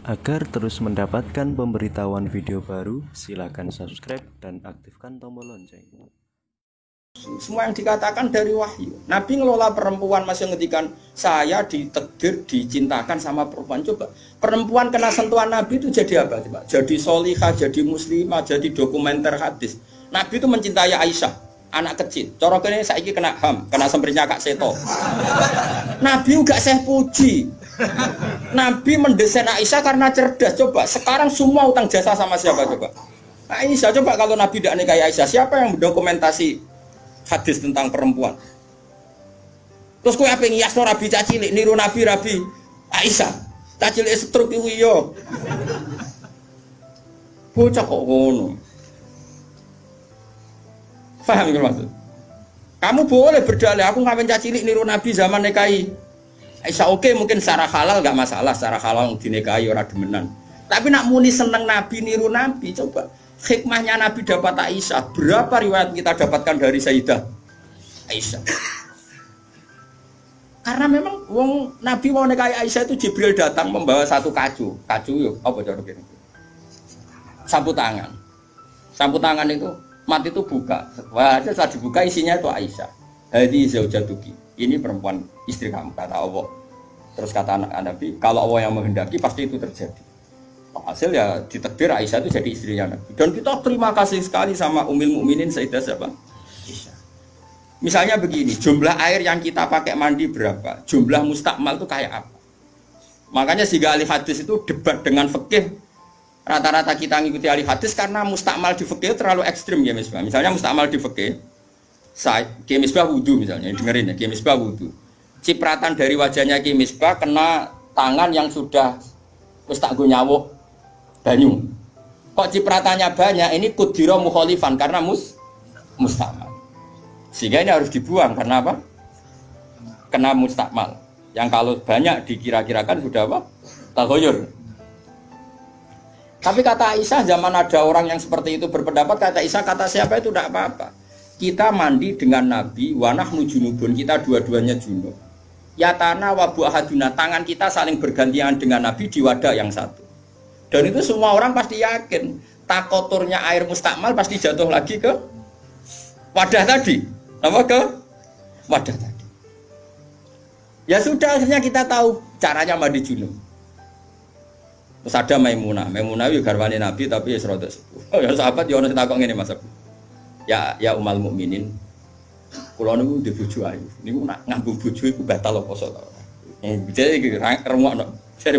Agar terus mendapatkan pemberitahuan video baru, silakan subscribe dan aktifkan tombol lonceng. Semua yang dikatakan dari wahyu. Nabi ngelola perempuan masih ngendikan saya ditakdir dicintakan sama perempuan. Coba perempuan kena sentuhan Nabi itu jadi apa? Coba jadi solihah, jadi muslimah, jadi dokumenter hadis. Nabi itu mencintai Aisyah, anak kecil. Coroknya saiki kena ham, kena semprinya Kak Seto. Nabi enggak saya puji. Nabi mendesain Aisyah karena cerdas. Coba sekarang semua utang jasa sama siapa coba? Aisyah. Coba kalau Nabi tidak nikahi Aisyah, siapa yang mendokumentasi hadis tentang perempuan? Terus kowe ape ngiyasno Rabi cacilik niru Nabi Aisyah. Cacilik stroke iku iya. Bocah kok ngono. Paham iki maksud? Kamu boleh berdalih aku ngawin cacilik niru Nabi zaman nikahi Aisyah. Oke, mungkin secara halal enggak masalah, secara halal dinikahi ora demenan. Tapi nak muni seneng Nabi niru Nabi, coba hikmahnya Nabi dapat Aisyah. Berapa riwayat kita dapatkan dari Sayyidah Aisyah? Karena memang wong Nabi mau nikahi Aisyah itu Jibril datang membawa satu kacu yuk, apa cara gini? Sapu tangan. Sapu tangan itu mati itu buka. Wah, setelah dibuka isinya itu Aisyah. Hadi zaujatuki. Ini perempuan istri kamu kata Allah. Terus kata anak Nabi, kalau Allah yang menghendaki pasti itu terjadi. Hasil ya ditakdir Aisyah itu jadi istrinya Nabi. Dan kita terima kasih sekali sama Ummul Mukminin Sayyidah siapa? Aisyah. Misalnya begini, jumlah air yang kita pakai mandi berapa? Jumlah mustakmal itu kayak apa? Makanya sehingga ahli hadis itu debat dengan fikih. Rata-rata kita ngikuti ahli hadis karena mustakmal di fikih terlalu ekstrim ya Misbah. Misalnya mustakmal di fikih, Ki Misbah wudu misalnya, dengerin ya, Ki Misbah wudu. Cipratan dari wajahnya Ki Misbah kena tangan yang sudah wis tak go nyawuk banyu. Kok cipratannya banyak? Ini kudiro mukhalifan karena mustakmal. Sehingga ini harus dibuang karena apa? Kena mustakmal. Yang kalau banyak dikira-kirakan sudah apa? Taghayyur. Tapi kata Aisyah, zaman ada orang yang seperti itu berpendapat, kata Aisyah, kata siapa itu tidak apa-apa. Kita mandi dengan Nabi, wa nahnu junubun, kita dua-duanya junub. Yatana wa bu ahaduna, tangan kita saling bergantian dengan Nabi di wadah yang satu. Dan itu semua orang pasti yakin, takoturnya air mustakmal pasti jatuh lagi ke wadah tadi. Apa ke wadah tadi? Ya sudah, akhirnya kita tahu caranya mandi junub. Terus ada Maimunah itu garwane Nabi tapi ya serodok sepuh. Oh ya sahabat ya ono sing takok ngene Mas. Ya Ummul Mukminin, kula niku di bojo ayu. Niku nak ngambung bojo iku batal apa poso ta? Jadi iki remokno. Jare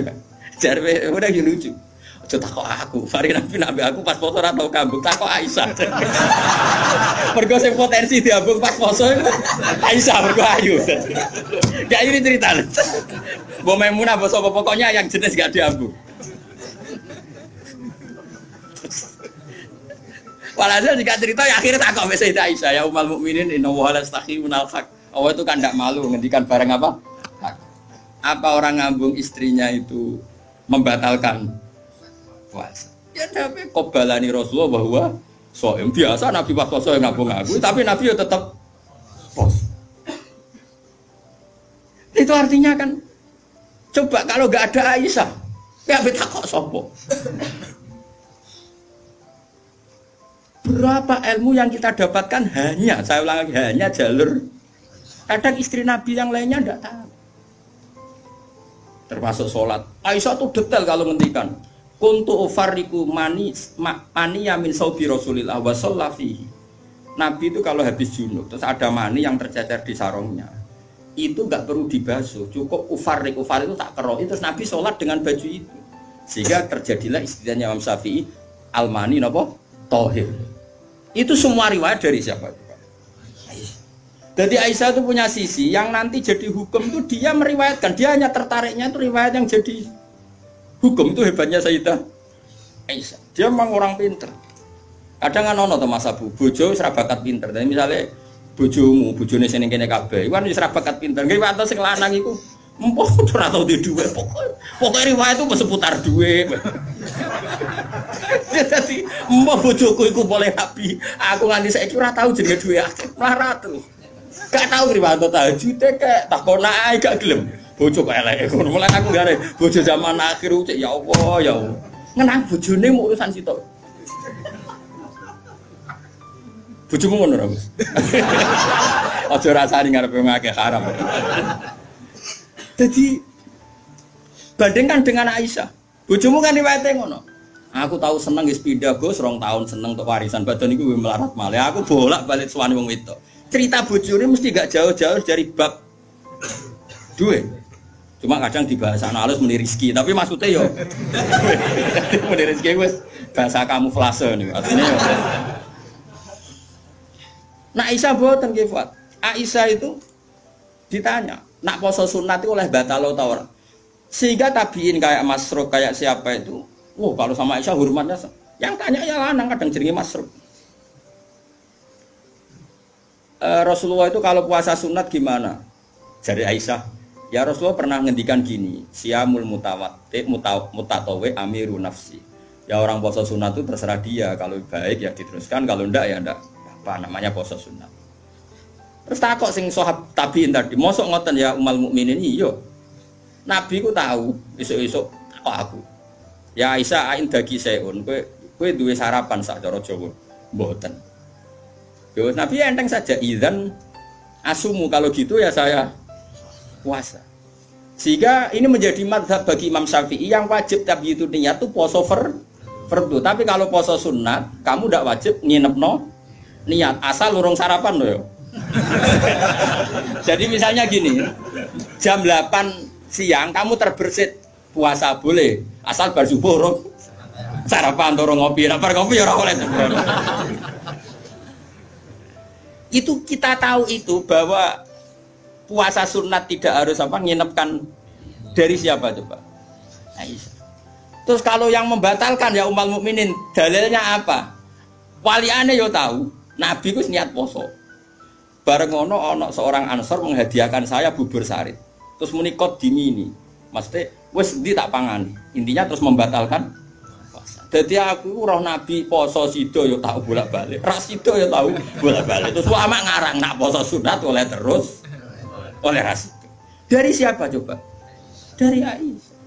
udah iki lucu. Aja takok aku, mari Nabi aku pas poso ora tau kambung, takok Aisyah. Mergo sing potensi diambung pas poso iku Aisyah mergo ayu. Gak ini cerita. Mbok Maimunah apa sapa pokoknya yang jenis gak diambung. Walhasil jika cerita ya akhirnya tak kok Sayyidah Aisyah ya Ummul Mukminin inna wa la yastahi minal haq. Allah itu kan tidak malu ngendikan barang apa? Hak. Apa orang ngambung istrinya itu membatalkan puasa? Ya tapi qobalani Rasulullah bahwa shaim biasa Nabi pas puasa yang ngambung aku, tapi Nabi ya tetap puasa. Itu artinya kan coba kalau enggak ada Aisyah, ya bet kok sopo? Berapa ilmu yang kita dapatkan hanya, saya ulang lagi, hanya jalur. Kadang istri Nabi yang lainnya tidak tahu. Termasuk sholat. Aisyah itu detail kalau ngendikan. Kuntu ufarriku mani yamin saubi Rasulillah wa shallafihi. Nabi itu kalau habis junub, terus ada mani yang tercecer di sarungnya. Itu enggak perlu dibasuh, cukup ufar itu tak keroi. Terus Nabi sholat dengan baju itu. Sehingga terjadilah istilahnya Imam Syafi'i, al-mani napa? Tohir. Itu semua riwayat dari siapa? Jadi Aisyah itu punya sisi yang nanti jadi hukum itu dia meriwayatkan, dia hanya tertariknya itu riwayat yang jadi hukum. Itu hebatnya Sayyidah Aisyah. Dia memang orang pinter. Kadang kan ono to Mas Abu, bojo wis ra bakat pinter. Tapi misalnya bojone sing kene kabeh, iku kan wis ra bakat pinter. Nggih wae sing lanang iku empuk ora tau di dhuwit. Pokoke riwayat itu seputar dhuwit. Jadi mbah bojoku iku boleh rapi. Aku nganti saiki ora tau jenenge dhuwit akeh. Mlarat terus. Gak tau riwayat tahajud kek takon ae gak gelem. Bojo kok elek ngono. Mulane aku gare bojo zaman akhir cek ya Allah ya Allah. Ngenang bojone mau urusan sitok. Bojomu ngono ora, Gus? Aja rasani ngarepe ngakeh haram. Jadi bandingkan dengan Aisyah. Bojomu kan riwayate ngono. Aku tahu seneng wis pindah Gus, 2 tahun seneng untuk warisan badan iku melarat malih. Aku bolak-balik suwani wong wedok. Cerita bojone mesti gak jauh-jauh dari bab duit. Cuma kadang dibahas anak halus meni rezeki, tapi maksudnya yo meni rezeki wis bahasa kamuflase niku. Artinya yo. Nah Aisyah mboten nggih, Fuad. Aisyah itu ditanya, nak poso sunat itu oleh batal atau ora? Sehingga tabiin kayak Masruq kayak siapa itu, kalau sama Aisyah hormatnya, yang tanya ya lanang kadang jenenge Masruq. Rasulullah itu kalau puasa sunat gimana? Jadi Aisyah, ya Rasulullah pernah ngendikan gini, siyamul mutatawi amiru nafsi. Ya orang puasa sunat itu terserah dia, kalau baik ya diteruskan, kalau enggak ya enggak. Apa namanya puasa sunat. Terus takok sing sahab tabiin tadi, mosok ngoten ya umal mukminin iya. Nabi ku tahu esuk-esuk takok aku. Ya Aisyah ain dagi seun, kowe duwe sarapan sak cara Jawa. Mboten. Yo Nabi enteng saja idzan asumu kalau gitu ya saya puasa. Sehingga ini menjadi mazhab bagi Imam Syafi'i yang wajib tabiitu niat itu poso fardu. Tapi kalau poso sunat, kamu ndak wajib nginepno niat asal urung sarapan loh ya. Jadi misalnya gini, jam 8 siang kamu terbersit puasa boleh asal bar subuh urung sarapan urung ngopi, bar ngopi ya ora oleh. Itu kita tahu itu bahwa puasa sunat tidak harus apa nginepkan dari siapa coba? Aisyah. Terus kalau yang membatalkan ya ummul mukminin dalilnya apa? Waliane yo tahu. Nabi ku niat poso. Bareng ono seorang Ansor menghadiahkan saya bubur sarit. Terus muni kod dimini. Maksudnya wis ndi tak pangani. Intinya terus membatalkan puasa. Dadi aku roh Nabi poso sida yo tak bolak-balik. Ras sida yo tahu bolak-balik. Terus ulama ngarang nak poso sunat oleh terus oleh ras itu. Dari siapa coba? Dari Aisyah.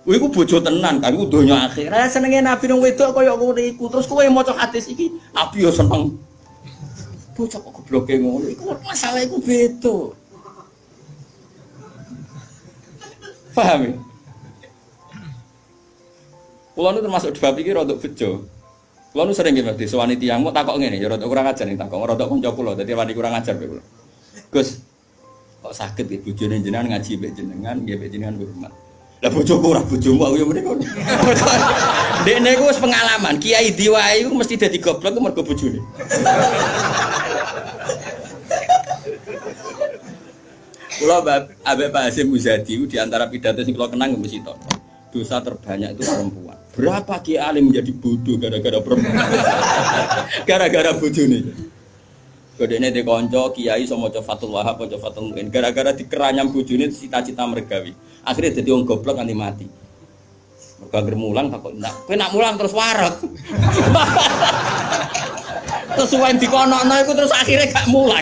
Iku bojo tenan kan iku donya akhir. Senenge Nabi nang wedok kaya ngono iku. Terus kowe maca hadis iki, Nabi yo seneng. Bocah kok gobloke ngono iku masalah iku beda. Paham ya? Kulo nu termasuk bab iki rada bejo. Kulo nu sering nggih disowani tiyang kok takok ngene ya rada kurang ajar ning takok rada kanca kula dadi wani kurang ajar kula. Gus, kok saged iki bojone jenengan ngaji mbek jenengan nggih mbek jenengan hormat. Lah bojoku ora bojomu aku yo mrene kok. Dekne ku wis pengalaman, kiai diwae iku mesti dadi goblok ku mergo bojone. Kula Habib Pak Hasyim Muzadi di antara pidato sing kula kenang mesti to. Dosa terbanyak itu perempuan. Berapa kiai alim menjadi bodoh gara-gara perempuan? Gara-gara bojone. Kodene de kanca kiai iso maca Fathul Wahhab, maca Fathul Muin. Gara-gara dikeranyam bojone cita-cita mergawi. Akhirnya jadi wong goblok nganti mati. Mergo anggere mulang takut ndak. Kowe nak mulang terus warak. Terus suwen dikonokno iku terus akhirnya gak mulang.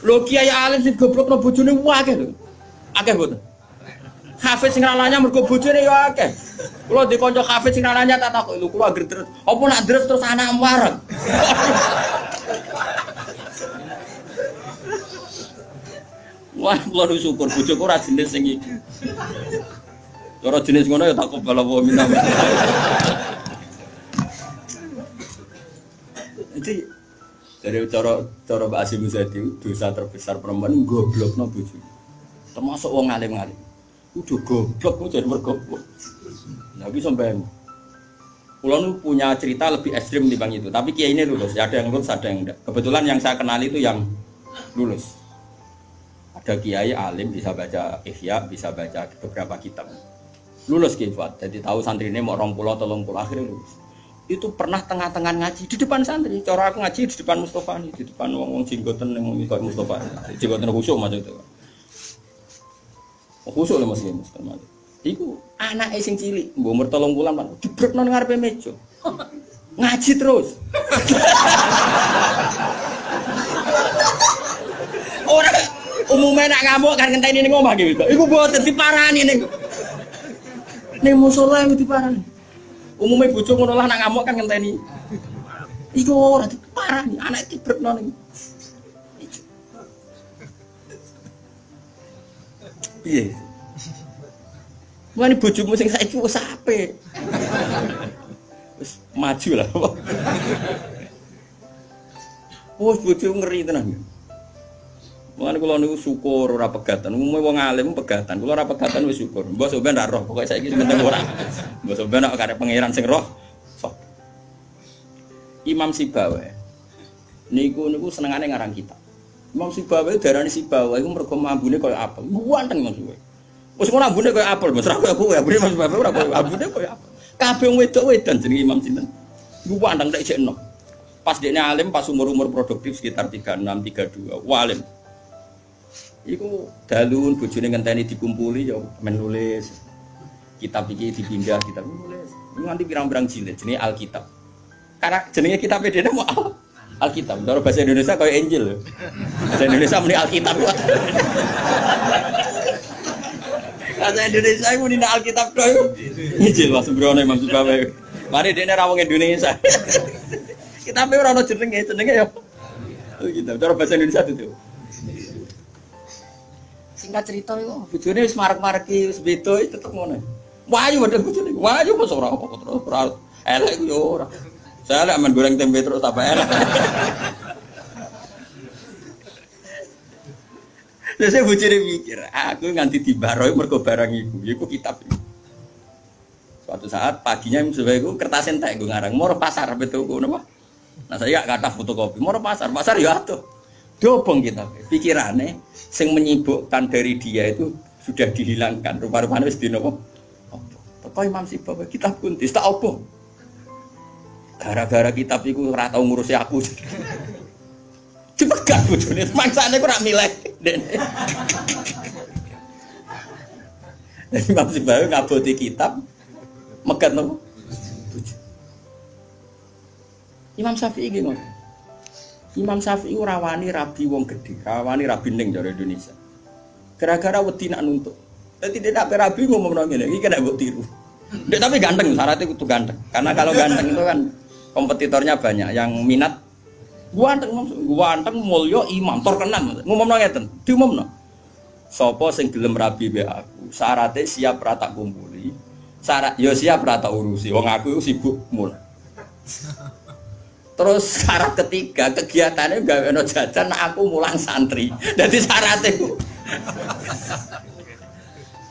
Lho kiai alim sing goblokno bojone akeh lho. Akeh mboten. Hafiz sing ralanya mergo bojone ya akeh. Kula di kanca hafiz sing ralanya tak takok lho kula anggere terus. Apa nak deres terus anak warak. Wah, kula syukur bojoku ora jenis sing iki. Ora jenis ngono ya tak kobal apa minta. Jadi dari cara Mbak Hasyim Muzadi dosa terbesar perempuan goblokno bojone. Termasuk wong alim-alim. Udah goblok kok jadi mergoblok. Nah, iki sampean. Kula nu punya cerita lebih ekstrim dibanding itu, tapi kiai ini lulus, ada yang lulus, ada yang enggak. Kebetulan yang saya kenal itu yang lulus. Ada kiai alim bisa baca Ihya, bisa baca beberapa kitab. Lulus kifat, jadi tahu santri ini mau 20 atau 30 akhirnya lulus. Itu pernah tengah-tengah ngaji di depan santri. Cara aku ngaji di depan Mustafa nih, di depan wong jenggoten yang ngikut Mustafa. Jenggoten khusyuk macam itu. Khusyuk lah Mas Mustafa. Iku anak sing cilik, mbok umur 3 bulan kan dibrekno nang ngarepe meja. Ngaji terus. Ora umumnya Umume nak ngamuk kan ngenteni ning omah iki. Iku mboten diparani ning. Ning musala iku diparani. Umume bojo ngono lah nak ngamuk kan ngenteni. Iku ora diparani, anak dibrekno ning. Piye? Mane bojomu sing saiki wis apik. Wis maju lah. Wes bojo ngeri tenan. Mulane kula niku syukur ora pegatan. Umume wong alim pegatan. Kula ora pegatan wis syukur. Mbok sampean ra roh, pokoke saiki penting ora. Mbok sampean nek karep pangeran sing roh. Sok. Imam Sibawa. Niku senengane ngarang kitab. Imam Sibawa darani Sibawa iku mergo ambune koyo apel. Ganteng Imam Sibawa. Wis ngono ambune koyo apel, Mas. Ra koyo ambune Imam Sibawa ora koyo ambune koyo apel. Kabeh wong wedok-wedan jenenge Imam sinten. Iku ganteng tek jek enom. Pas dekne alim pas umur-umur produktif sekitar 36 32 alim. Iku dalun bojone ngenteni dikumpuli ya menulis. Kitab iki dipindah kitab nulis. Nganti pirang-pirang jilid jenenge Alkitab. Karena jenenge kitab dene mau Alkitab. Cara bahasa Indonesia kayak Injil. Bahasa Indonesia muni Alkitab. Bahasa Indonesia muni Alkitab koyo Injil Mas Brono Imam Sibawa. Mari dene ra wong Indonesia. Kitabe ora ono jenenge ya. Alkitab. Cara bahasa Indonesia itu. Singkat cerita iku bojone wis marek-mareki wis beda tetep ngono. Wayu padha bojone. Wayu mos ora apa terus ora elek yo ora. Saya lek men goreng tempe terus apa elek. Terus saya bojone mikir, aku nganti dibaroi mergo barang iku kitab iki. Suatu saat paginya sebae iku kertas entek nggo ngarang, moro pasar betul napa? Nah saya gak kata fotokopi, moro pasar ya atuh. Dobong kita, pikirane sing menyibukkan dari dia itu sudah dihilangkan. Rupa-rupanya wis dinopo. Teko Imam Sibawa kitab kuntis tak opo. Gara-gara kitab iku ora tau ngurusi aku. Dipegat bojone, mangsane kok ora milih. Jadi Imam Sibawa ngaboti kitab megat nopo? Imam Syafi'i iki ngono. Imam Syafi'i ora wani rabi wong gedhe, rawani rabi ning cara Indonesia. Gara-gara wedi nak nuntut. Dadi nek rabi ngomongno ngene, iki kena mbok tiru. Ndek tapi ganteng, syaratnya kudu ganteng. Karena kalau ganteng itu kan kompetitornya banyak yang minat. Ganteng mulya imam terkenal. Ngomongno ngeten, diumumno. Sapa sing gelem rabi mbek aku, syaratnya siap ra tak kumpuli. Syarat ya siap ra tak urusi. Wong aku sibuk mul. Terus syarat ketiga kegiatannya gawe ono jajan aku mulang santri. Jadi syaratnya ku.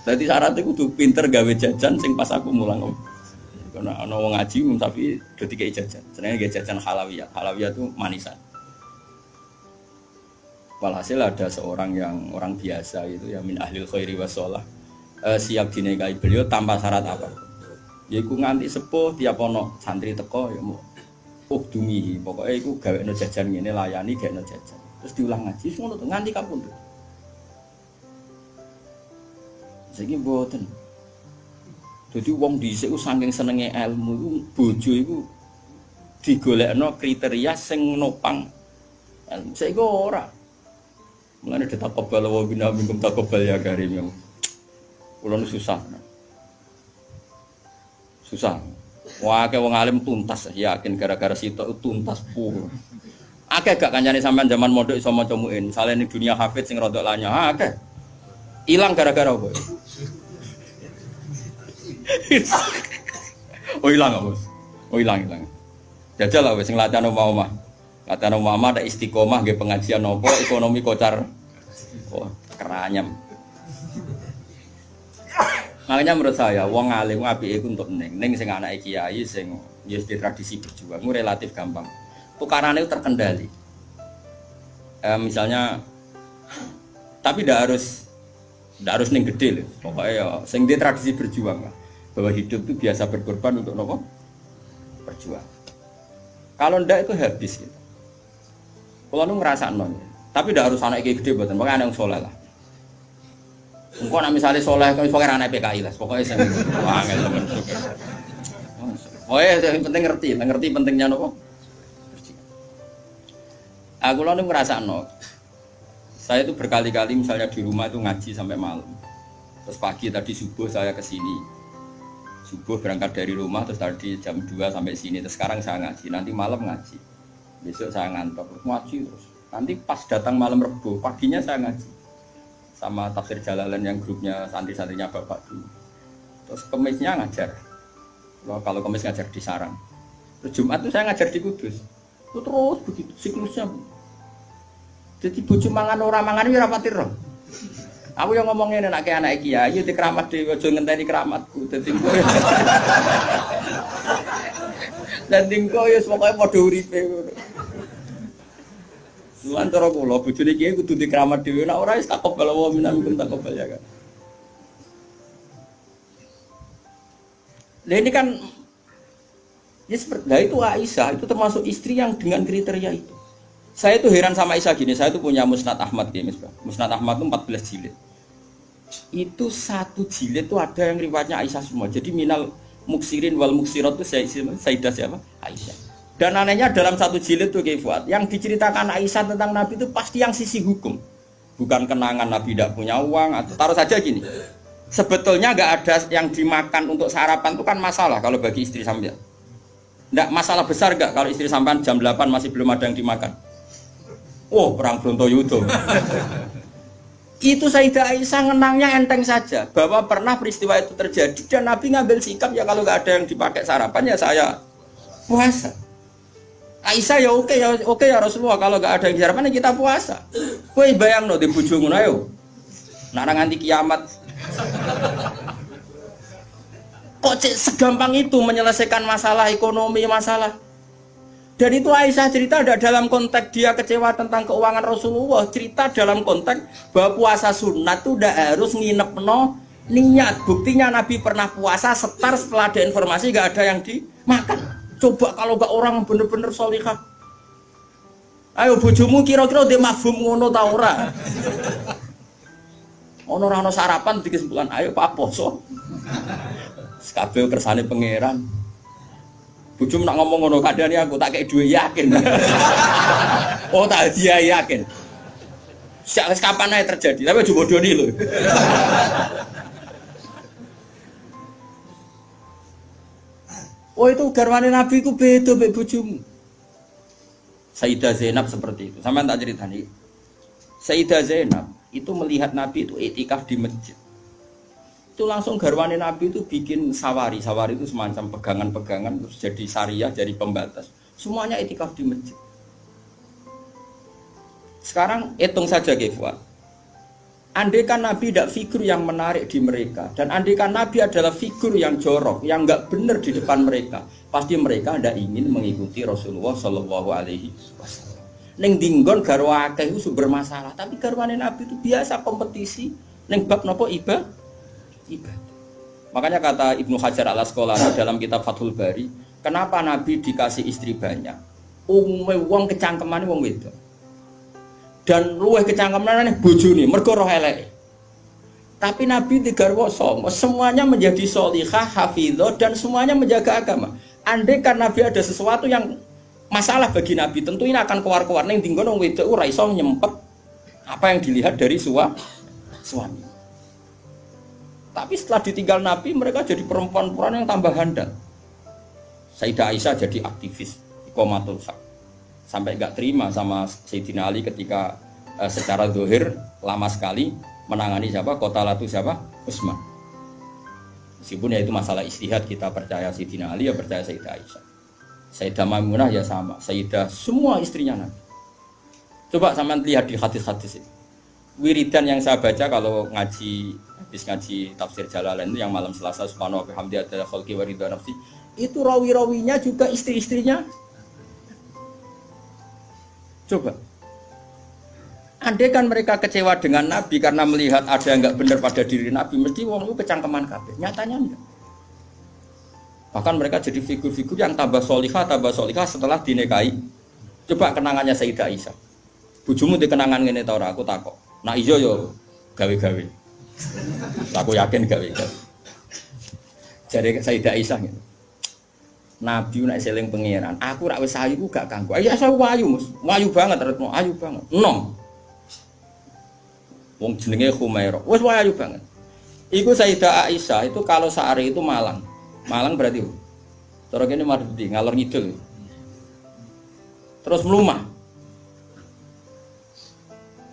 Jadi syaratnya kudu pinter gawe jajan sing pas aku mulang. Karena ono wong ngaji tapi dadi kei jajan. Senenge gawe jajan halawiyah. Halawiyah itu manisan. Walhasil ada seorang yang orang biasa itu ya min ahlil khairi wassalah. Siap dinikahi beliau tanpa syarat apa. Yaiku nganti sepuh tiap ono santri teko ya mau dumihi, pokoknya itu gawe jajan ngene layani gawe jajan. Terus diulang ngaji ngono to nganti kapundhut. Saiki mboten. Dadi wong dhisik saking senenge ilmu iku bojo iku digolekno kriteria sing nopang ilmu. Saiki ora. Mulane ditakobal wa bina minkum takobal ya karim. Kula susah. Susah. Wah, wong alim tuntas, yakin gara-gara sitok tuntas pur. Akeh gak kancane sampean zaman mondok iso maca muin. Misale ning dunia hafid sing rodok lanyah, akeh. Ilang gara-gara apa? Oh ilang apa, Bos? Oh ilang. Jajal lah wis sing latihan omah-omah. Latihan omah ada istiqomah nggih pengajian apa ekonomi kocar. Oh, keranyam. Makanya menurut saya, wong alim apike iku untuk ning sing anake kiai sing ya di tradisi berjuang itu relatif gampang. Tukarannya itu terkendali. Misalnya, tapi tidak harus ning gede loh. Pokoknya ya, sing di tradisi berjuang lah. Bahwa hidup itu biasa berkorban untuk nopo berjuang. Kalau ndak itu habis gitu. Kalau nu ngerasa non, tapi tidak harus anak kiai gede buatan. Pokoknya anak yang soleh lah. Engkau nak misalnya soleh, kau pokoknya anak PKI lah, pokoknya saya angel teman. Yang penting ngerti pentingnya nopo. Aku lalu ngerasa no, Saya itu berkali-kali misalnya di rumah itu ngaji sampai malam. Terus pagi tadi subuh saya ke sini. Subuh berangkat dari rumah terus tadi jam 2 sampai sini. Terus sekarang saya ngaji, nanti malam ngaji. Besok saya ngantor terus ngaji terus. Nanti pas datang malam Rebo, paginya saya ngaji. Sama tafsir Jalalain yang grupnya santri-santrinya Bapak dulu. Terus Kemisnya ngajar. Kalau Kemis ngajar di Sarang. Terus Jumat itu saya ngajar di Kudus. Itu terus begitu siklusnya. Jadi bojo mangan ora mangan iki ora pati ro. Aku yang ngomongin anak kiai di keramat dhewe aja ngenteni keramatku. Dadi kowe. Dan dingko ya pokoke padha uripe ngono. Luan cara kula bojone kiai kudu di keramat dhewe nek ora wis takobal wa minkum takobal ya kan. Nah ini kan ya seperti itu Aisyah itu termasuk istri yang dengan kriteria itu. Saya itu heran sama Aisyah gini, saya itu punya Musnad Ahmad ya, Musnad Ahmad itu 14 jilid. Itu satu jilid itu ada yang riwayatnya Aisyah semua. Jadi minal muksirin wal muksirat itu Sayyidah siapa? Aisyah. Dan anehnya dalam satu jilid itu Fuad, yang diceritakan Aisyah tentang Nabi itu pasti yang sisi hukum. Bukan kenangan Nabi tidak punya uang atau taruh saja gini. Sebetulnya nggak ada yang dimakan untuk sarapan itu kan masalah kalau bagi istri sampean. Nggak masalah besar nggak kalau istri sampean jam 8 masih belum ada yang dimakan. Oh, perang Brontoyudo. Itu Sayyidah Aisyah ngenangnya enteng saja bahwa pernah peristiwa itu terjadi dan Nabi ngambil sikap ya kalau nggak ada yang dipakai sarapan ya saya puasa. Aisyah ya oke ya Rasulullah kalau nggak ada yang sarapan ya kita puasa. Kowe bayangno di bojo ngono ayo. Nek nganti kiamat. Kok segampang itu menyelesaikan masalah ekonomi masalah. Dan itu Aisyah cerita ada dalam konteks dia kecewa tentang keuangan Rasulullah. Cerita dalam konteks bahwa puasa sunat itu udah harus nginep niat. Buktinya Nabi pernah puasa setar setelah ada informasi gak ada yang dimakan. Coba kalau gak orang bener-bener sholihah. Ayo bojomu kira-kira dia mafhum ngono ta ora? Ono ora ono sarapan di kesimpulan ayo Pak poso. Kabeh kersane pangeran. Bujum nak ngomong ngono kadane aku tak kei duwe yakin. Oh tak dia yakin. Sak kapan ae terjadi, tapi aja bodoni lho. Oh itu garwane Nabi ku beda mbek bojomu. Sayyidah Zainab seperti itu. Sampeyan tak ceritani. Sayyidah Zainab itu melihat Nabi itu iktikaf di masjid. Itu langsung garwane Nabi itu bikin sawari itu semacam pegangan-pegangan terus jadi syariah, jadi pembatas. Semuanya iktikaf di masjid. Sekarang hitung saja Fuad. Andaikan Nabi tidak figur yang menarik di mereka dan andaikan Nabi adalah figur yang jorok, yang enggak benar di depan mereka, pasti mereka tidak ingin mengikuti Rasulullah Shallallahu Alaihi Wasallam. Neng dinggon garwa akeh itu sumber masalah, tapi garwane Nabi itu biasa kompetisi neng bab nopo ibadah. Makanya kata Ibnu Hajar al-Asqalani dalam kitab Fathul Bari, kenapa Nabi dikasih istri banyak? Umume wong kecangkemane wong wedok. Dan luwih kecangkemane bojone mergo roh eleke. Tapi Nabi digarwa semuanya menjadi sholihah, hafizah dan semuanya menjaga agama. Andai kan Nabi ada sesuatu yang masalah bagi Nabi, tentu ini akan keluar-keluar ning dinggon wong wedok ora iso nyempet apa yang dilihat dari suami. Tapi setelah ditinggal Nabi, mereka jadi perempuan-perempuan yang tambah handal. Sayyidah Aisyah jadi aktivis, iqamatul haq. Sampai nggak terima sama Sayyidina Ali ketika secara zahir lama sekali menangani siapa? Qatalatu siapa? Utsman. Meskipun ya itu masalah ijtihad, kita percaya Sayyidina Ali, ya percaya Sayyidah Aisyah. Sayyidah Maimunah ya sama, Sayyidah semua istrinya Nabi. Coba sampean lihat di hadis-hadis itu. Wiridan yang saya baca kalau habis ngaji tafsir Jalalain itu yang malam Selasa subhanahu wa bihamdihi adada khalqi wa ridha nafsi, itu rawi-rawinya juga istri-istrinya. Coba andai kan mereka kecewa dengan Nabi karena melihat ada yang enggak benar pada diri Nabi, mesti wong itu kecangkeman kabeh. Nyatanya enggak. Bahkan mereka jadi figur-figur yang tambah solihah setelah dinikahi. Coba kenangannya Sayyidah Aisyah. Bojomu di kenangan ngene ta ora? Aku takok. Nah iya yo gawe-gawe. Aku yakin gawe-gawe. Jadi Sayyidah Aisyah gitu. Nabi nek seling pangeran, aku rak wis ayu gak kanggo. Ya saya wayu, Mas. Wayu banget, ayu banget. Enom. Wong jenenge Humairah. Wis ayu banget. Iku Sayyidah Aisyah itu kalau sehari itu Malang. Malang berarti cara kene Mardi ngalor ngidul. Terus melumah.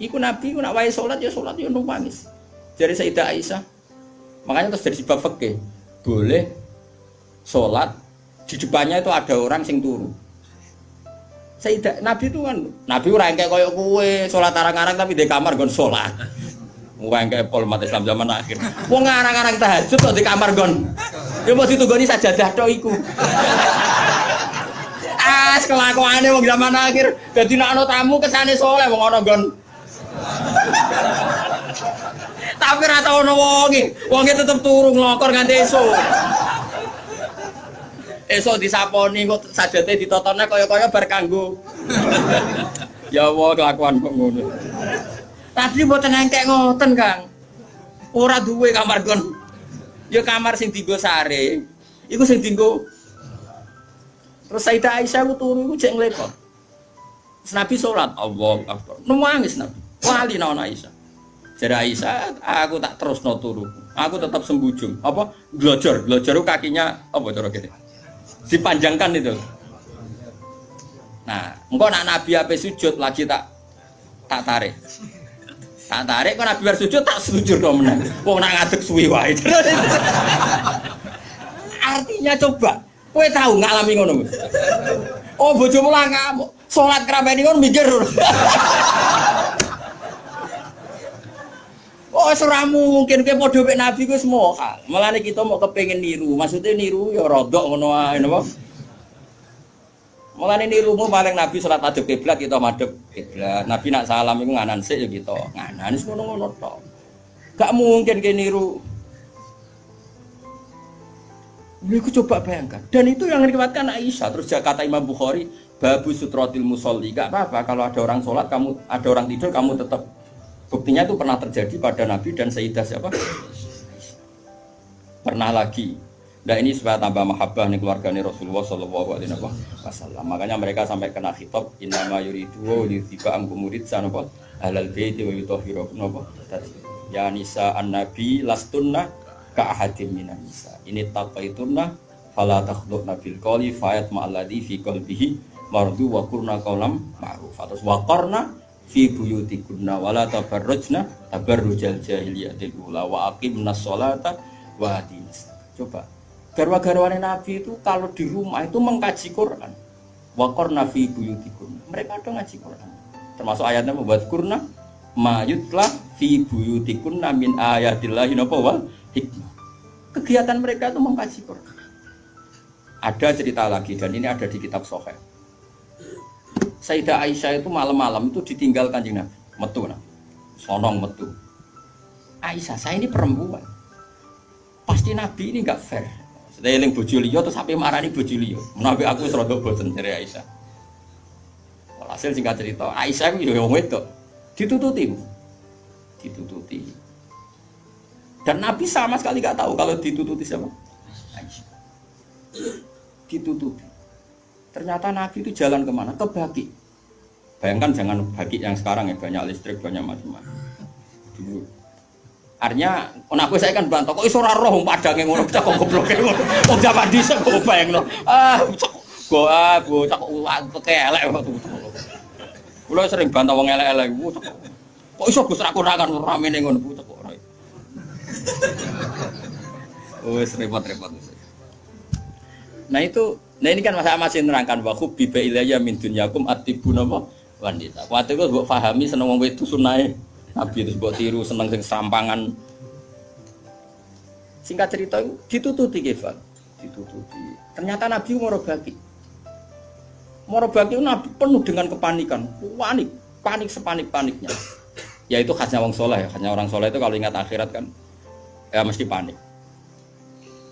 Iku Nabi ku nak wae salat ya nangis. Jadi Sayyidah Aisyah. Makanya terus dari bab fikih boleh salat di depannya itu ada orang sing turu. Sayyidah Nabi itu kan Nabi ora engke koyo kowe salat arang-arang tapi di kamar nggon salat. Ora engke pol umat Islam zaman akhir. Wong arang-arang tahajud kok di kamar nggon. Ya mesti tunggoni sajadah tok iku. Kelakuane wong zaman akhir dadi nek ana tamu kesane saleh wong ana nggon. Tapi ora tau ono wonge tetep turu nglokor nganti esuk. Esuk disaponi kok sajate ditotone kaya-kaya bar kanggo. Ya Allah kelakuan kok ngono. Tapi mboten engkek ngoten, Kang. Ora duwe kamar kon. Ya kamar sing dienggo sare. Iku sing dienggo. Terus Sayyidah Aisyah ku turu iku jek nglekor. Nabi salat, Allahu Akbar. Nangis Nabi. Wali nang Aisyah. Jadi Aisyah, aku tak terusno turu. Aku tetap sembujung. Apa? Glojor kakinya apa cara gini? Dipanjangkan itu. Nah, engko nak Nabi ape sujud lagi tak tarik. Tak tarik kok Nabi bar sujud tak sujud kok meneh. Wong nak ngadeg suwi wae. Artinya coba, kowe tahu ngalami ngono. Oh, bojomu lah ngamuk. Salat krameni kon mikir. Oh, ora mungkin kowe padha mek Nabi ku semua. Mulane kita mau kepengin niru. Maksudnya niru ya rodok ngono ae napa. Mulane nirumu paling Nabi salat madhep kiblat kita madhep kiblat. Nabi nak salam iku nganan sik ya kita. Nganan wis ngono-ngono tok. Gak mungkin kowe niru. Niku coba bayangkan. Dan itu yang diriwayatkan Aisyah. Terus kata Imam Bukhari, babu sutratil musolli. Gak apa-apa kalau ada orang salat kamu ada orang tidur kamu tetap. Buktinya itu pernah terjadi pada Nabi dan Sayyidah siapa? Pernah lagi. Nah ini supaya tambah mahabbah nih keluarganya Rasulullah Shallallahu Alaihi Wasallam. Makanya mereka sampai kena khitab innama yuridu liyuthiba ankum ridsan apa ahlal baiti wa yutahhirakum apa. Ya nisa an-nabi lastunna ka ahadim minan nisa. Ini taqaitunna fala takhduqna bil qawli fayat ma'alladhi fi qalbihi mardu wa qurna qawlam ma'ruf. Terus wa qarna fi buyutikunna wala tabarrujna tabarrujal jahiliyatil ula wa aqimnas sholata wa atinis. Coba garwa-garwane Nabi itu kalau di rumah itu mengkaji Quran. Wa qarna fi buyutikunna. Mereka ada ngaji Quran. Termasuk ayatnya membuat kurna mayutla fi buyutikunna min ayatillahi wal hikmah. Kegiatan mereka itu mengkaji Quran. Ada cerita lagi dan ini ada di kitab Sahih. Sayyidah Aisyah itu malam-malam itu ditinggal Kanjeng Nabi, metu nah. Sonong metu. Aisyah, saya ini perempuan. Pasti Nabi ini enggak fair. Saya eling bojo liya terus sampai marani bojo liya. Menawi aku wis rada bosen dari Aisyah. Walhasil singkat cerita, Aisyah itu ya wong wedok. Ditututi. Dan Nabi sama sekali enggak tahu kalau ditututi siapa? Aisyah. Ditututi. Ternyata Nabi itu jalan kemana? Ke Baqi. Bayangkan jangan Baqi yang sekarang ya, banyak listrik, banyak macam-macam. Dulu. Artinya, aku saya kan bantah, kok iso ora roh padange ngono, cak kok goblok ngono. Wong zaman dhisik kok bayangno. Bocah kok elek waktu. Kula sering bantah wong elek-elek. Kok iso Gus ra kurangan ramene ngono bocah kok ora. Wes repot-repot. Nah ini kan masih nerangkan waktu biba ilayya min dunyakum atibun apa wanita. Waktu itu mbok pahami seneng wong wedok sunahe Nabi terus mbok tiru seneng sing sampangan. Singkat cerita ditututi Kefal. Ditututi. Ternyata Nabi Morobaki itu Nabi penuh dengan kepanikan, panik sepanik-paniknya. Ya itu khasnya wong soleh ya, khasnya orang soleh itu kalau ingat akhirat kan ya mesti panik.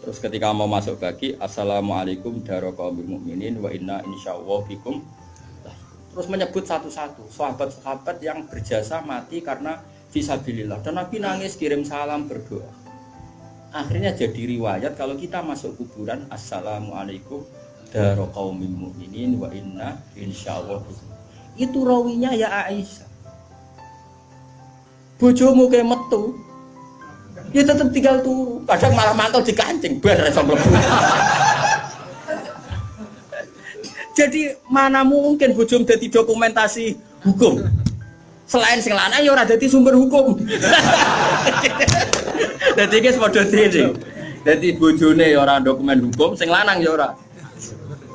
Terus ketika mau masuk Baqi, assalamualaikum daraqaumil mukminin wa inna insyaallah bikum. Terus menyebut satu-satu sahabat-sahabat yang berjasa mati karena fisabilillah. Dan Nabi nangis kirim salam berdoa. Akhirnya jadi riwayat kalau kita masuk kuburan assalamualaikum daraqaumil mukminin wa inna insyaallah bikum. Itu rawinya ya Aisyah. Bojomu kayak metu. Ya tetep tinggal turu. Kadang malah mantul dikancing bar iso mlebu. Jadi mana mungkin bojomu dadi dokumentasi hukum. Selain sing lanang ya ora dadi sumber hukum. Dadi iki padha dhewe. Dadi bojone ya ora dokumen hukum, sing lanang ya ora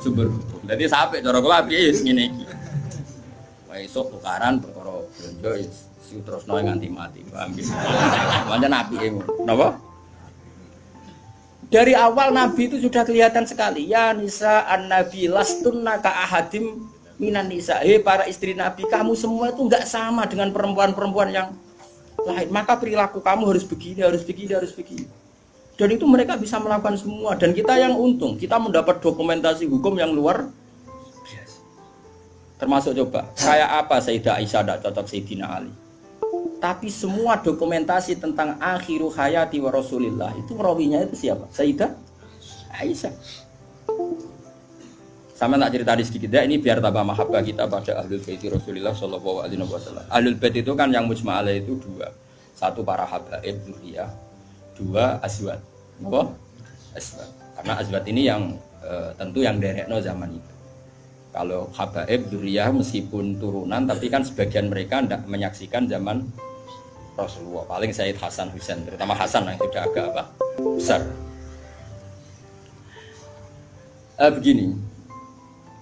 sumber hukum. Dadi sampe cara kula piye wis ngene iki. Wae esuk tukaran perkara blonjo terusno nganti mati, paham nggih. Pancen apike ngono. Napa? Dari awal Nabi itu sudah kelihatan sekali. Ya nisa an-nabi lastunna ka ahadim minan nisa. Hei para istri Nabi, kamu semua itu enggak sama dengan perempuan-perempuan yang lain. Maka perilaku kamu harus begini, harus begini, harus begini. Dan itu mereka bisa melakukan semua. Dan kita yang untung, kita mendapat dokumentasi hukum yang luar biasa. Termasuk coba, kayak apa Sayyidah Aisyah tidak cocok Sayyidina Ali. Tapi semua dokumentasi tentang akhiru hayati wa Rasulillah itu rawinya itu siapa? Sayyidah Aisyah. Sama tak cerita sedikit ya, ini biar tambah mahabbah kita pada Ahlul Bait Rasulillah sallallahu alaihi wasallam. Ahlul Bait itu kan yang mujma' alaih itu dua. Satu para habaib dzurriyyah, dua azwat. Apa? Azwat. Karena azwat ini yang tentu yang derekno zaman itu. Kalau habaib dzurriyyah meskipun turunan tapi kan sebagian mereka tidak menyaksikan zaman Rasulullah. Paling Sayyid Hasan Husain, terutama Hasan yang sudah agak besar. Begini,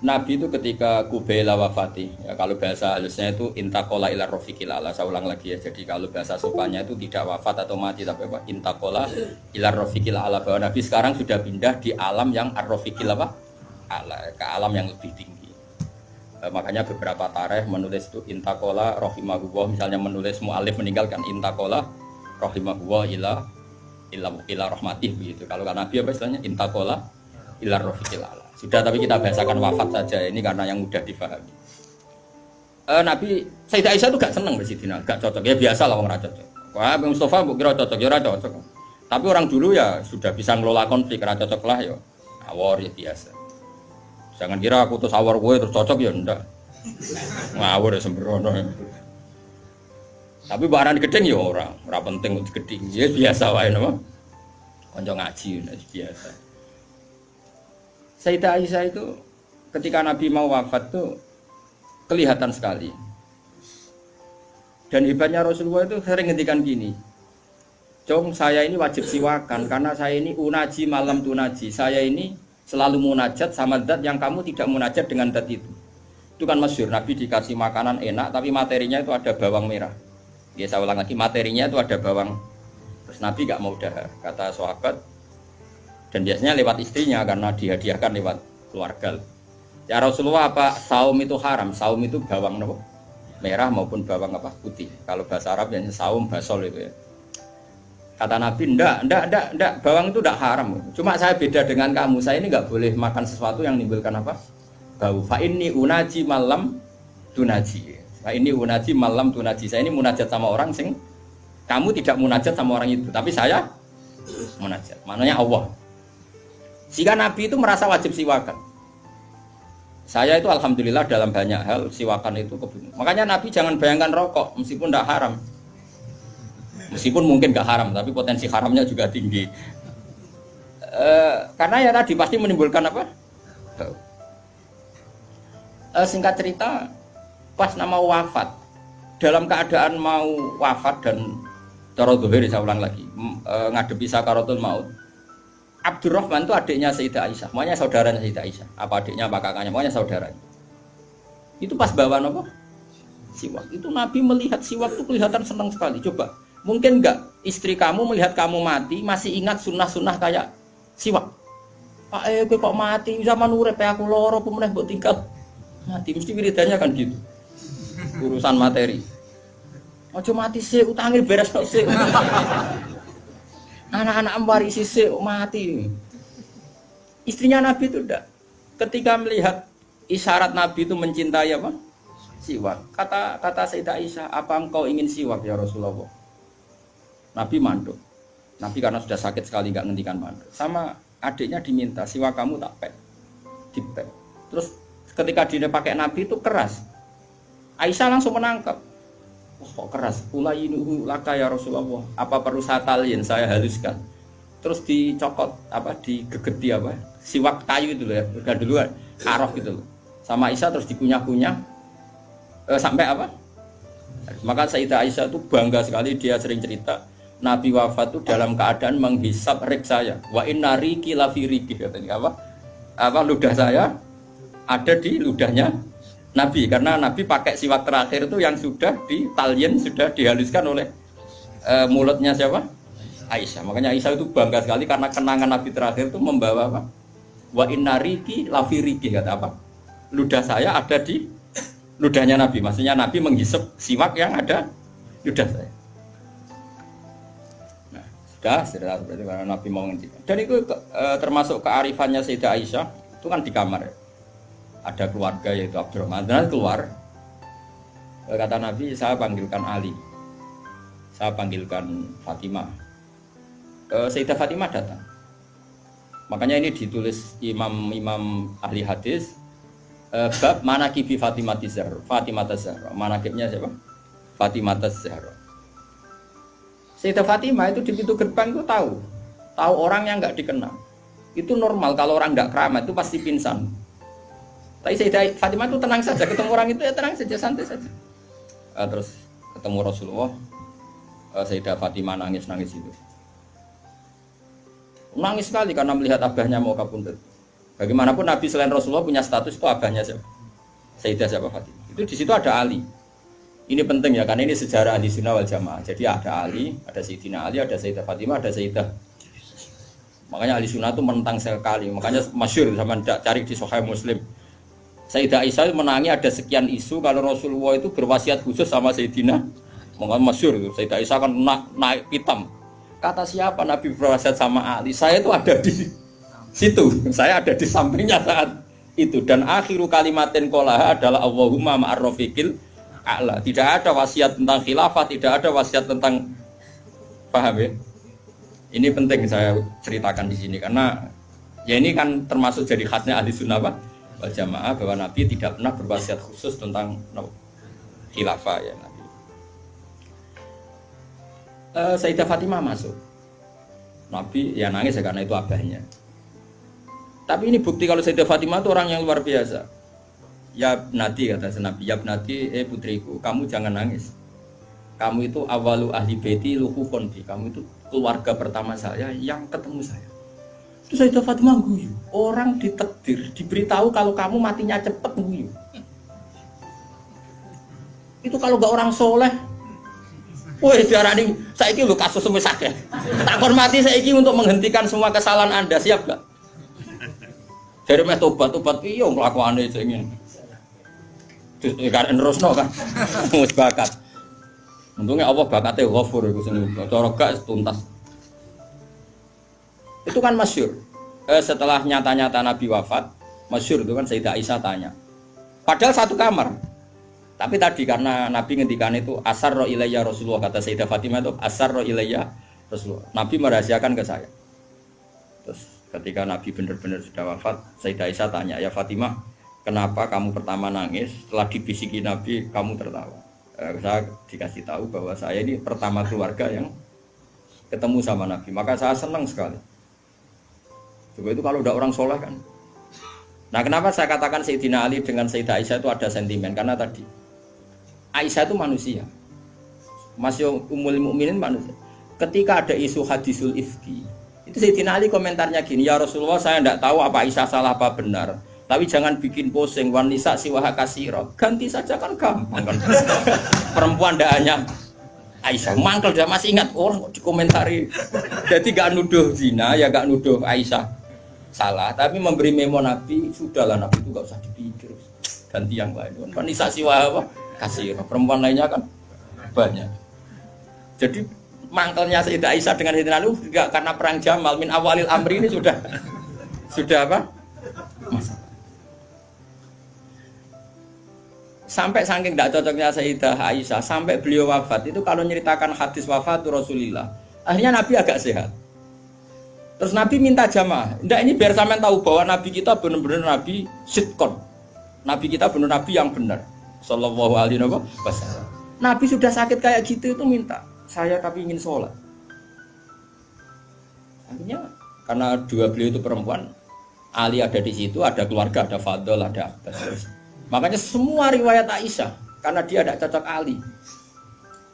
Nabi itu ketika Kubaila wafati, ya kalau bahasa halusnya itu intakola ila rofiqil ala. Saya ulang lagi ya. Jadi kalau bahasa sopannya itu tidak wafat atau mati, tapi apa? Intakola ila rofiqil ala. Bahwa Nabi sekarang sudah pindah di alam yang ar-rofiqil ala, ke alam yang lebih tinggi. Makanya beberapa tarikh menulis itu intakola rohimahullah, misalnya menulis mu'alif meninggalkan intakola rohimahullah ila rahmatih begitu. Kalau Nabi apa istilahnya intakola ila rofiqil ala. Sudah, tapi kita bahasakan wafat saja ini karena yang mudah dipahami. Nabi Sayyidah Aisyah itu gak seneng Sidina, gak cocok. Ya biasa lah orang cocok. Wah, Mustafa mbok kira cocok, ya ora cocok. Tapi orang dulu ya sudah bisa ngelola konflik, ora cocok lah ya. Awor ya biasa. Jangan kira aku terus awor gue terus cocok ya ndak. Ngawur ya sembrono. Tapi barang gedeng ya ora penting untuk gedeng. Ya biasa wae napa. Kanca ngaji biasa. Sayyidah Aisyah itu ketika Nabi mau wafat tuh kelihatan sekali. Dan hebatnya Rasulullah itu sering ngendikan gini. Jong, saya ini wajib siwakan karena saya ini unaji malam tunaji. Saya ini selalu munajat sama zat yang kamu tidak munajat dengan zat itu. Itu kan masyhur, Nabi dikasih makanan enak tapi materinya itu ada bawang merah. Ya saya ulang lagi, materinya itu ada bawang. Terus Nabi gak mau dahar, kata sahabat. Dan biasanya lewat istrinya karena dihadiahkan lewat keluarga. Ya Rasulullah, apa saum itu haram? Saum itu bawang apa? Merah maupun bawang apa? Putih. Kalau bahasa Arab biasanya saum basol itu ya. Kata Nabi, enggak, bawang itu enggak haram. Cuma saya beda dengan kamu, saya ini enggak boleh makan sesuatu yang menimbulkan apa? Bau. Fa inni unaji malam tunaji. Fa inni unaji malam tunaji. Saya ini munajat sama orang sing kamu tidak munajat sama orang itu, tapi saya munajat. Maknanya Allah. Jika Nabi itu merasa wajib siwakan. Saya itu alhamdulillah dalam banyak hal siwakan itu kebutuhan. Makanya Nabi jangan bayangkan rokok meskipun enggak haram. Meskipun mungkin gak haram, tapi potensi haramnya juga tinggi. Karena ya tadi pasti menimbulkan apa? Singkat cerita, pas nama wafat, dalam keadaan mau wafat dan cara dohir, saya ulang lagi, ngadepi sakaratul maut. Abdurrahman itu adiknya Sayyidah Aisyah, makanya saudaranya Sayyidah Aisyah. Apa adiknya, apa kakaknya, makanya saudaranya. Itu pas bawa apa? Siwak. Itu Nabi melihat siwak itu kelihatan senang sekali. Coba. Mungkin enggak istri kamu melihat kamu mati masih ingat sunnah-sunnah kayak siwak. Pak kok mati zaman urip aku loro pemeneh mbok tinggal mati mesti wiridannya kan gitu. Urusan materi. Ojo mati sih utangnya beres tok sih. Anak-anak warisi sih mati. Istrinya Nabi itu enggak. Ketika melihat isyarat Nabi itu mencintai apa? Siwak. Kata Sayyidah Aisyah, apa engkau ingin siwak ya Rasulullah? Nabi manduk. Nabi karena sudah sakit sekali nggak ngendikan manduk. Sama adiknya diminta siwak kamu tak pek, dipek. Terus ketika dia pakai Nabi itu keras. Aisyah langsung menangkap. Wah, kok keras. Ulayinu laka ya Rasulullah. Apa perlu saya taliin, saya haluskan. Terus dicokot digegeti siwak kayu itu loh ya. Udah duluan arok gitu loh. Sama Aisyah terus dikunyah-kunyah sampai apa? Maka Sayyidah Aisyah itu bangga sekali, dia sering cerita Nabi wafat itu dalam keadaan menghisap rik saya. Wa inna riki lafi riki katanya ludah saya ada di ludahnya Nabi, karena Nabi pakai siwak terakhir itu yang sudah ditalyen, sudah dihaluskan oleh mulutnya siapa? Aisyah. Makanya Aisyah itu bangga sekali karena kenangan Nabi terakhir itu membawa apa? Wa inna riki lafi riki kata apa? Ludah saya ada di ludahnya Nabi. Maksudnya Nabi menghisap siwak yang ada ludah saya. Sudah berarti karena Nabi mau ngendikan. Dan itu termasuk kearifannya Sayyidah Aisyah, itu kan di kamar ya. Ada keluarga yaitu Abdurrahman. Dan keluar, kata Nabi, saya panggilkan Ali, saya panggilkan Fatimah. Sayyidah Fatimah datang. Makanya ini ditulis imam ahli hadis, bab manaqibi Fatimah Zahra. Manaqibnya siapa? Fatimah Zahra. Sayyidah Fatimah itu di pintu gerbang itu tahu orang yang nggak dikenal. Itu normal, kalau orang nggak keramat itu pasti pingsan. Tapi Sayyidah Fatimah itu tenang saja, ketemu orang itu ya tenang saja, santai saja. Terus ketemu Rasulullah, Sayyidah Fatimah nangis itu. Nangis sekali karena melihat abahnya mau kabundut. Bagaimanapun Nabi selain Rasulullah punya status itu abahnya siapa? Sayyidah siapa Fatimah. Itu di situ ada Ali. Ini penting ya, karena ini sejarah ahli sunnah wal jamaah. Jadi ada Ali, ada Sayyidina Ali, ada Sayyidah Fatimah, ada Sayyidah. Makanya ahli sunnah itu menentang sekali. Makanya masyhur sama cari di Sahih Muslim. Sayyidah Aisyah menangi ada sekian isu kalau Rasulullah itu berwasiat khusus sama Sayyidina. Makanya masyhur itu. Sayyidah Aisyah kan naik pitam. Kata siapa Nabi berwasiat sama Ali? Saya itu ada di situ. Saya ada di sampingnya saat itu. Dan akhiru kalimatin qolaha adalah Allahumma ma'ar rafiqil a'la. Tidak ada wasiat tentang khilafah, tidak ada wasiat tentang, paham ya? Ini penting saya ceritakan di sini karena ya ini kan termasuk jadi khasnya ahli sunnah wal jamaah bahwa Nabi tidak pernah berwasiat khusus tentang khilafah ya Nabi. Sayyidah Fatimah masuk. Nabi ya nangis ya karena itu abahnya. Tapi ini bukti kalau Sayyidah Fatimah itu orang yang luar biasa. Ya Nati kata Nabi, ya Nati, putriku, kamu jangan nangis. Kamu itu awalu ahli baiti luhukon bi. Kamu itu keluarga pertama saya yang ketemu saya. Itu Sayyidah Fatimah guyu. Orang ditakdir, diberitahu kalau kamu matinya cepat guyu. Itu kalau gak orang soleh. Woi diarani saiki lho kasus semisah ya. Tak hormati saiki untuk menghentikan semua kesalahan Anda, siap gak? Dari meh tobat piye kelakuane sing terus kan nerusno kan wis bakat. Untungnya Allah bakatnya ghafur iku sing cara gak tuntas. Itu kan masyhur. Setelah nyata-nyata Nabi wafat, masyhur itu kan Sayyidah Aisyah tanya. Padahal satu kamar. Tapi tadi karena Nabi ngendikan itu asarra ilayya Rasulullah, kata Sayyidah Fatimah itu asarra ilayya Rasulullah. Nabi merahasiakan ke saya. Terus ketika Nabi benar-benar sudah wafat, Sayyidah Aisyah tanya, "Ya Fatimah, kenapa kamu pertama nangis? Setelah dibisiki Nabi, kamu tertawa." Saya dikasih tahu bahwa saya ini pertama keluarga yang ketemu sama Nabi. Maka saya senang sekali. Coba itu kalau udah orang soleh kan. Nah kenapa saya katakan Sayyidina Ali dengan Sayyidah Aisyah itu ada sentimen? Karena tadi Aisyah itu manusia, masih Ummul Mukminin manusia. Ketika ada isu hadisul ifki, itu Sayyidina Ali komentarnya gini, "Ya Rasulullah, saya tidak tahu apa Aisyah salah apa benar. Tapi jangan bikin pusing, wanisa siwaha kasiro. Ganti saja kan gampang kan." Perempuan tidak hanya Aisyah, mangkel dia masih ingat orang kok dikomentari. Jadi gak nuduh zina, ya gak nuduh Aisyah salah, tapi memberi memo Nabi, sudahlah Nabi itu gak usah dipikir, ganti yang lain. Wanisa siwaha kasiro, perempuan lainnya kan banyak. Jadi mangkelnya Sayyidah Aisyah dengan Sayyidina Ali juga karena perang Jamal min awalil amri ini sudah apa? Masalah. Sampai saking tidak cocoknya Sayyidah Aisyah, sampai beliau wafat itu kalau nyeritakan hadis wafat Rasulullah, akhirnya Nabi agak sehat. Terus Nabi minta jamaah. Enggak, ini biar sampean tahu bahwa Nabi kita benar-benar Nabi sidqon. Nabi kita benar Nabi yang benar. Sallallahu alaihi wasallam. Nabi sudah sakit kayak gitu itu minta, saya tapi ingin sholat. Akhirnya karena dua beliau itu perempuan, Ali ada di situ, ada keluarga, ada Fadl, ada Abbas. Makanya semua riwayat Aisyah, karena dia tidak cocok Ali.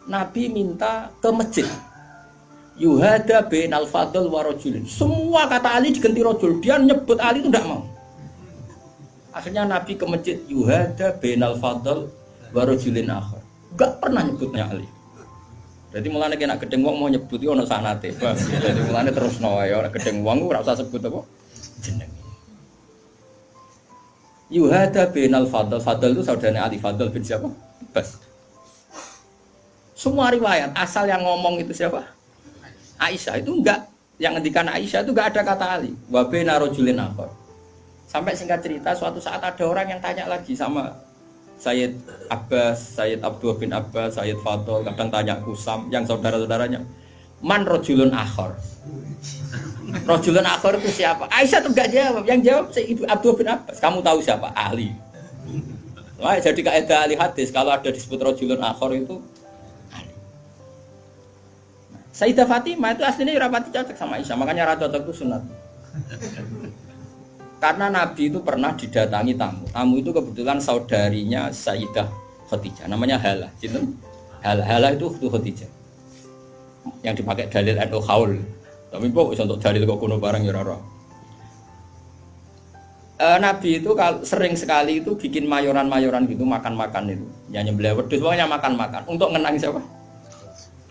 Nabi minta ke masjid. Yuhada bainal Fadl wa rajulin. Semua kata Ali diganti rajul. Dia nyebut Ali itu tidak mau. Akhirnya Nabi ke masjid. Yuhada bainal Fadl wa rajulin akhar. Enggak pernah nyebutnya Ali. Jadi mulane kena gedeng wong mau nyebut itu ono sanate. Jadi mulane terus wae ora gedeng wong ora usah sebut apa jeneng. Yuhada bainal Fadl. Fadl itu saudaranya Ali. Fadl bin siapa? Bas. Semua riwayat asal yang ngomong itu siapa? Aisyah. Itu enggak, yang ngendikan Aisyah itu enggak ada kata Ali. Wa baina rajulin akhar. Sampai singkat cerita suatu saat ada orang yang tanya lagi sama Sayyid Abbas, Sayyid Abdullah bin Abbas, Sayyid Fadl, kadang tanya Kusam yang saudara-saudaranya. Man rajulun akhar. Rajulun akhar itu siapa? Aisyah tuh enggak jawab. Yang jawab Sayyid Abdullah bin Abbas. Kamu tahu siapa? Ali. Wah, jadi kaidah ahli hadis kalau ada disebut rajulun akhar itu Sayyidah Fatimah itu aslinya rapati cocok sama Aisyah, makanya rata cocok itu sunat. Karena Nabi itu pernah didatangi tamu. Tamu itu kebetulan saudarinya Sayyidah Khadijah, namanya Halah. Halah itu Khadijah. Yang dipakai dalil atau haul. Tapi kok untuk dalil kok kuno barang ya ora. Nabi itu sering sekali itu bikin mayoran-mayoran gitu, makan-makan itu. Ya nyembelih wedhus pokoknya makan-makan untuk ngenang siapa?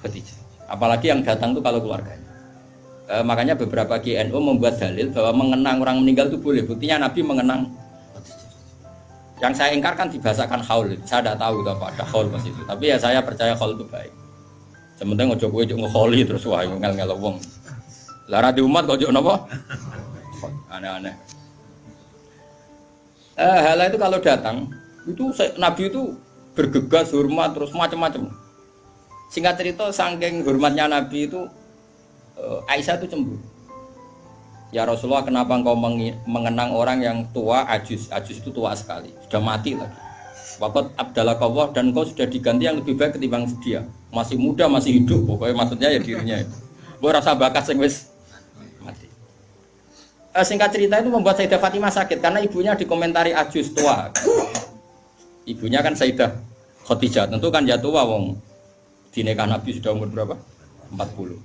Khadijah. Apalagi yang datang itu kalau keluarganya. Makanya beberapa KNU membuat dalil bahwa mengenang orang meninggal itu boleh. Buktinya Nabi mengenang. Yang saya ingkarkan dibahasakan haul. Saya tidak tahu itu apa ada haul pas itu. Tapi ya saya percaya haul itu baik. Sementara ngojo kowe ngeholi terus wae ngel-ngel wong. Lah ra di umat kok ojo napa? Aneh-aneh. Halah itu kalau datang itu Nabi itu bergegas hormat terus macam-macam. Singkat cerita, saking hormatnya Nabi itu Aisyah itu cemburu. Ya Rasulullah, kenapa engkau mengenang orang yang tua, ajus itu tua sekali, sudah mati lagi. Waqat abdalakawah dan engkau sudah diganti yang lebih baik ketimbang dia. Masih muda, masih hidup, pokoknya maksudnya ya dirinya itu. Gue rasa bakas yang wis mati. Singkat cerita itu membuat Sayyidah Fatimah sakit karena ibunya dikomentari ajus tua. Ibunya kan Sayyidah Khadijah, tentu kan ya tua wong. Di nikah Nabi sudah umur berapa? 40.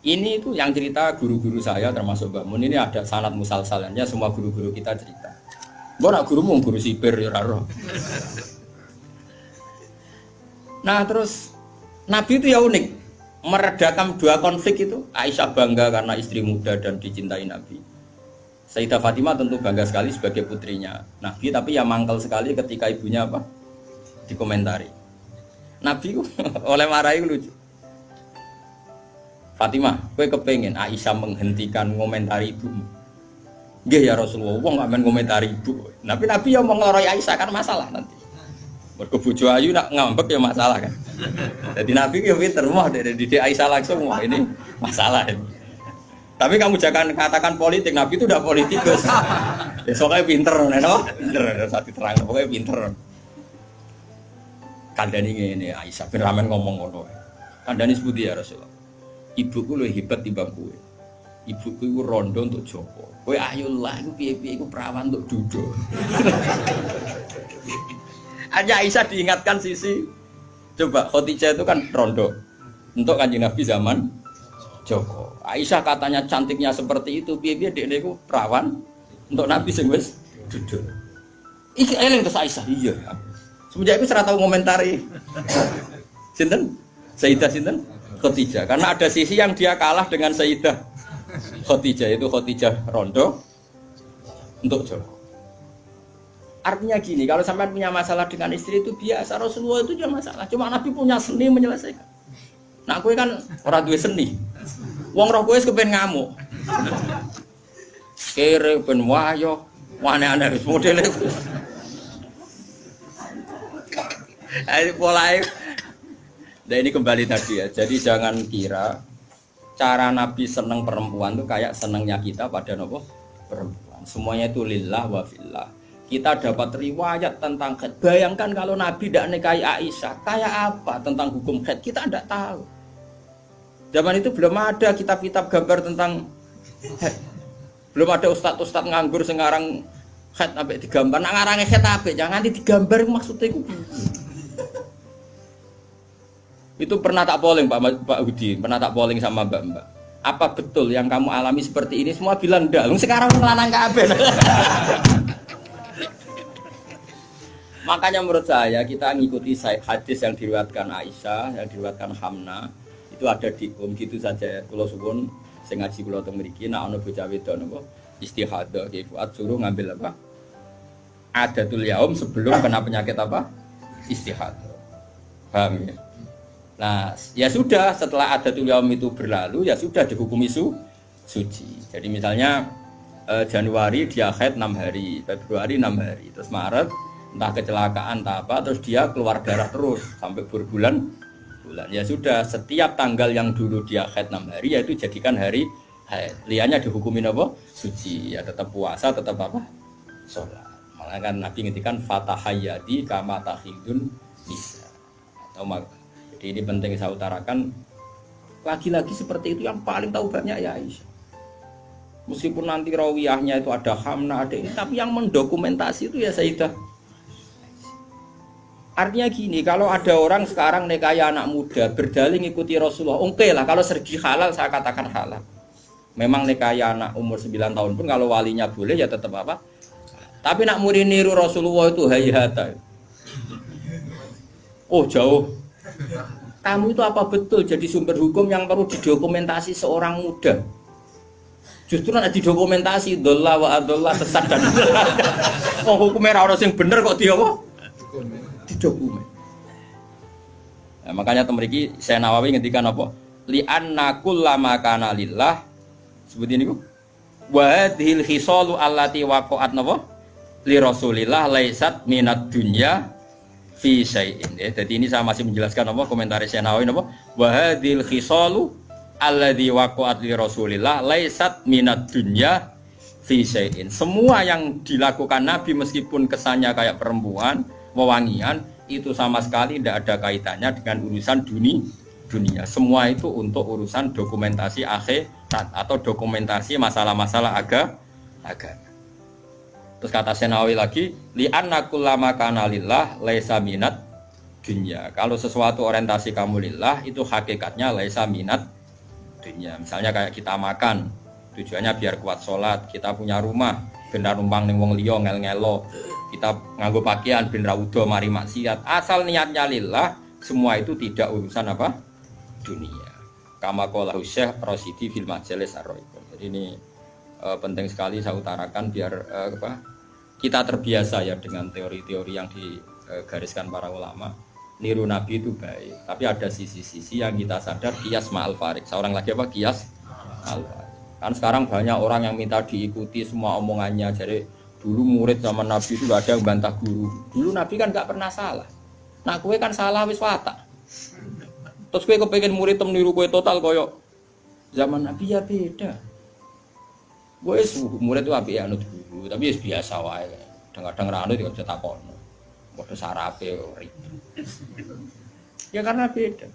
Ini itu yang cerita guru-guru saya termasuk Mbak Mun ini ada sanad musalsalannya semua guru-guru kita cerita. Mbok nak gurumu guru sipir ya ora. Nah, terus Nabi itu ya unik. Meredakan dua konflik itu. Aisyah bangga karena istri muda dan dicintai Nabi. Sayyidah Fatimah tentu bangga sekali sebagai putrinya Nabi, tapi ya mangkel sekali ketika ibunya apa? Dikomentari. Nabi oleh marahi lucu. Fatimah, kowe kepengen Aisyah menghentikan komentari ibumu? Nggih ya Rasulullah, wong gak men komentari ibu. Tapi Nabi yang mengloroi Aisyah kan masalah nanti. Mergo bojo ayu nak ngambek ya masalah kan. Jadi Nabi ya pinter mah dari didik Aisyah langsung wah ini masalah ini. Tapi kamu jangan katakan politik, Nabi itu udah politikus. Besoknya pinter, no? Pinter, saat diterang, pokoknya pinter. Kandani ngene Aisyah bin Ramen ngomong ngono. Kandani sebuti ya Rasulullah. Ibuku luwih hebat timbang kowe. Ibuku iku rondo untuk Joko. Kowe ayo lah iku piye-piye iku perawan untuk Dudo. Hanya Aisyah diingatkan sisi coba Khadijah itu kan rondo untuk Kanjeng Nabi zaman Joko. Aisyah katanya cantiknya seperti itu, piye-piye dekne iku perawan untuk Nabi sing wis Dudo. Iki eling terus Aisyah iya. Semenjak itu saya tahu komentari sinten Sayyidah sinten Khadijah karena ada sisi yang dia kalah dengan Sayyidah Khadijah itu Khadijah rondo untuk Joko. Artinya gini, kalau sampai punya masalah dengan istri itu biasa, Rasulullah itu juga masalah. Cuma Nabi punya seni menyelesaikan. Nah, kowe kan ora duwe seni. Wong roh kowe wis kepen ngamuk. Kere ben wayo, aneh-aneh wis modele. Ini polanya. Nah ini kembali tadi ya. Jadi jangan kira cara Nabi seneng perempuan itu kayak senengnya kita pada nopo perempuan. Semuanya itu lillah wa fillah. kita dapat riwayat tentang haid. Bayangkan kalau Nabi tidak nikahi Aisyah, kayak apa tentang hukum haid? Kita tidak tahu. Zaman itu belum ada kitab-kitab gambar tentang haid. Belum ada ustadz-ustadz nganggur sekarang haid sampai digambar. Nak ngarangnya haid apa? Jangan digambar maksudnya itu. Itu pernah tak polling Pak Hudi, pernah tak polling sama Mbak. Apa betul yang kamu alami seperti ini? Semua bilang enggak. Sekarang melanang kabeh. Makanya menurut saya kita ngikuti hadis yang diriwayatkan Aisyah, yang diriwayatkan Hamna, itu ada di gitu saja. Kula suwun sing ngaji kula teng mriki nek ana bocah wedok napa istihadah Ki Fuad suruh ngambil apa? Adatul yaum sebelum kena penyakit apa? Istihadah. Paham ya? Nah, ya sudah setelah adatul yaum itu berlalu ya sudah dihukumi suci. Jadi misalnya Januari dia haid 6 hari, Februari 6 hari, terus Maret entah kecelakaan entah apa, terus dia keluar darah terus sampai berbulan-bulan. Ya sudah, setiap tanggal yang dulu dia haid 6 hari yaitu jadikan hari haid. Liannya dihukumin apa? Suci. Ya tetap puasa, tetap apa? Sholat. Malah kan Nabi ngintikan fatahayyadi kama tahidun nisa. Atau jadi ini penting saya utarakan, lagi-lagi seperti itu yang paling tahu banyak ya Aisyah. Meskipun nanti rawiyahnya itu ada Hamna, ada ini, tapi yang mendokumentasi itu ya Sayyidah. Artinya gini, kalau ada orang sekarang nikahi anak muda, berdalih ngikuti Rasulullah, oke lah, kalau segi halal saya katakan halal. Memang nikahi anak umur 9 tahun pun kalau walinya boleh ya tetap apa. Tapi nak murid niru Rasulullah itu hayata. Oh jauh. Kamu itu apa betul jadi sumber hukum yang perlu didokumentasi seorang muda? Justru nak didokumentasi dolla wa adolla sesat dan oh hukumnya orang yang bener kok dia apa? Didokumen. Nah, makanya temeriki saya Nawawi ngendikan apa? Li anna kullama kana lillah seperti ini kok. Wa hadhil khisalu allati waqa'at napa? Li Rasulillah laisat minad dunya fi syai'in. Jadi ini saya masih menjelaskan apa komentar Syekh Nawawi apa wa hadhil khisalu alladzi waqa'at li Rasulillah laisat minad dunya fi syai'in. Semua yang dilakukan Nabi meskipun kesannya kayak perempuan, wewangian, itu sama sekali tidak ada kaitannya dengan urusan dunia. Semua itu untuk urusan dokumentasi akhirat atau dokumentasi masalah-masalah agama. Terus kata Senawi lagi, li anna kullama kana lillah laisa minat dunya. Kalau sesuatu orientasi kamu lillah itu hakikatnya laisa minat dunya. Misalnya kayak kita makan, tujuannya biar kuat sholat. Kita punya rumah, benar numpang ning wong liya ngel-ngelo. Kita nganggo pakaian ben ra udo mari maksiat. Asal niatnya lillah, semua itu tidak urusan apa? Dunia. Kama qala Syekh Rasidi fil Majalis Ar-Ra'iqah. Jadi ini penting sekali saya utarakan biar kita terbiasa ya dengan teori-teori yang digariskan para ulama. Niru Nabi itu baik, tapi ada sisi-sisi yang kita sadar kias ma'al farik. Seorang lagi apa? Kias ma'al farik. Kan sekarang banyak orang yang minta diikuti semua omongannya. Jadi dulu murid zaman Nabi itu gak ada yang bantah guru. Dulu Nabi kan gak pernah salah. Nah kue kan salah wis watak. Terus kue kepengen murid niru kue total koyok zaman Nabi ya beda. Gue murid itu api anut guru, tapi biasa wae. Kadang-kadang rano tidak bisa takon. Modho sarape ribet. Ya karena beda.